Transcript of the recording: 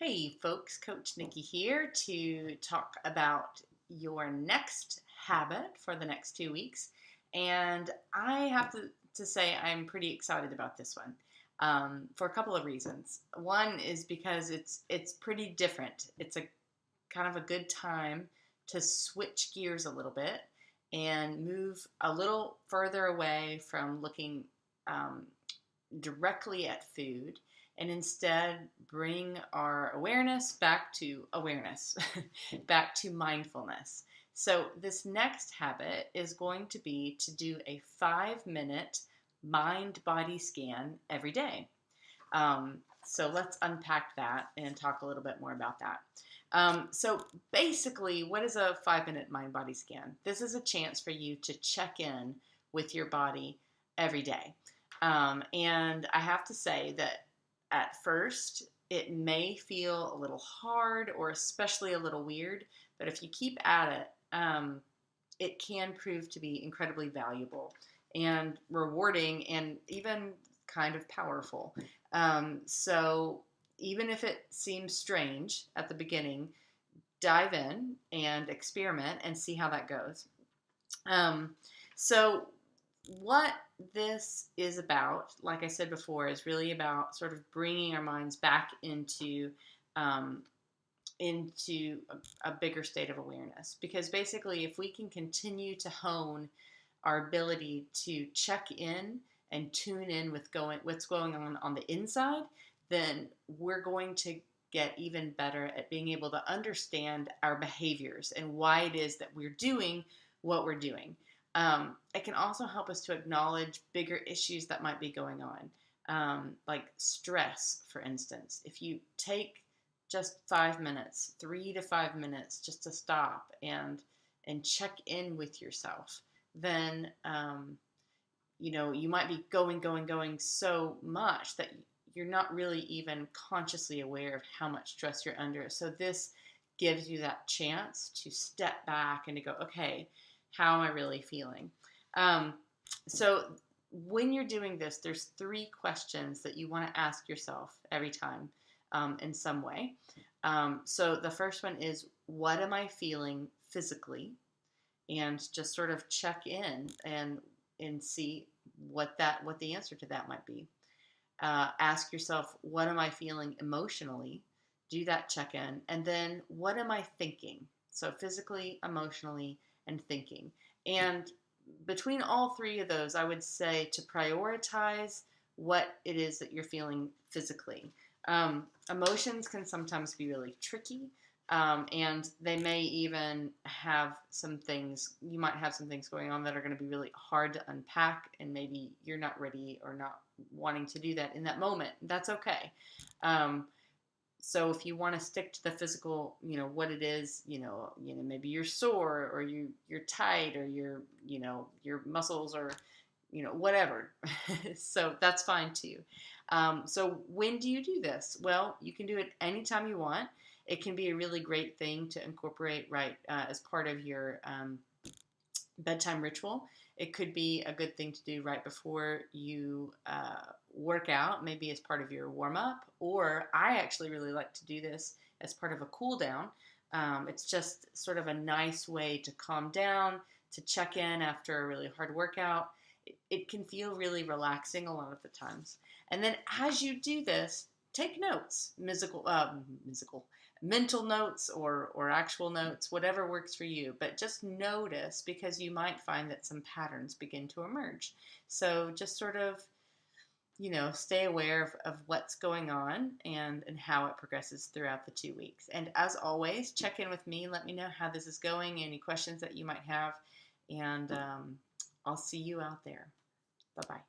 Hey folks, Coach Nikki here to talk about your next habit for the next 2 weeks. And I have to say I'm pretty excited about this one for a couple of reasons. One is because it's pretty different. It's a kind of a good time to switch gears a little bit and move a little further away from looking um, directly at food and instead bring our awareness, back to mindfulness. So, this next habit is going to be to do a 5 minute mind body scan every day. So, let's unpack that and talk a little bit more about that. So, basically, what is a 5 minute mind body scan? This is a chance for you to check in with your body every day. And I have to say that at first it may feel a little hard or especially a little weird, but if you keep at it, it can prove to be incredibly valuable and rewarding and even kind of powerful. So even if it seems strange at the beginning, dive in and experiment and see how that goes. Um, so what this is about, like I said before, is really about sort of bringing our minds back um, into a bigger state of awareness. Because basically, if we can continue to hone our ability to check in and tune in with what's going on the inside, then we're going to get even better at being able to understand our behaviors and why it is that we're doing what we're doing. It can also help us to acknowledge bigger issues that might be going on, like stress, for instance. If you take just 5 minutes, 3 to 5 minutes, just to stop and check in with yourself, then you might be going so much that you're not really even consciously aware of how much stress you're under. So this gives you that chance to step back and to go, okay, how am I really feeling? Um, so when you're doing this, there's 3 questions that you want to ask yourself every time in some way. So the first one is, what am I feeling physically? And just sort of check in and see what the answer to that might be. Ask yourself, what am I feeling emotionally? Do that check in. And then, what am I thinking? So, physically, emotionally, and thinking. And between all 3 of those, I would say to prioritize what it is that you're feeling physically. Emotions can sometimes be really tricky. And they may even have you might have some things going on that are going to be really hard to unpack, and maybe you're not ready or not wanting to do that in that moment. That's okay. Um, so if you want to stick to the physical, what it is, maybe you're sore or you're tight or your muscles are, whatever. So that's fine too. So when do you do this? Well, you can do it anytime you want. It can be a really great thing to incorporate as part of your bedtime ritual. It could be a good thing to do right before you work out, maybe as part of your warm up. Or I actually really like to do this as part of a cool down. It's just sort of a nice way to calm down, to check in after a really hard workout. It can feel really relaxing a lot of the times. And then as you do this, take notes, mental notes or actual notes, whatever works for you. But just notice, because you might find that some patterns begin to emerge. So just sort of, stay aware of what's going on and how it progresses throughout the 2 weeks. And as always, check in with me. Let me know how this is going, any questions that you might have. And I'll see you out there. Bye-bye.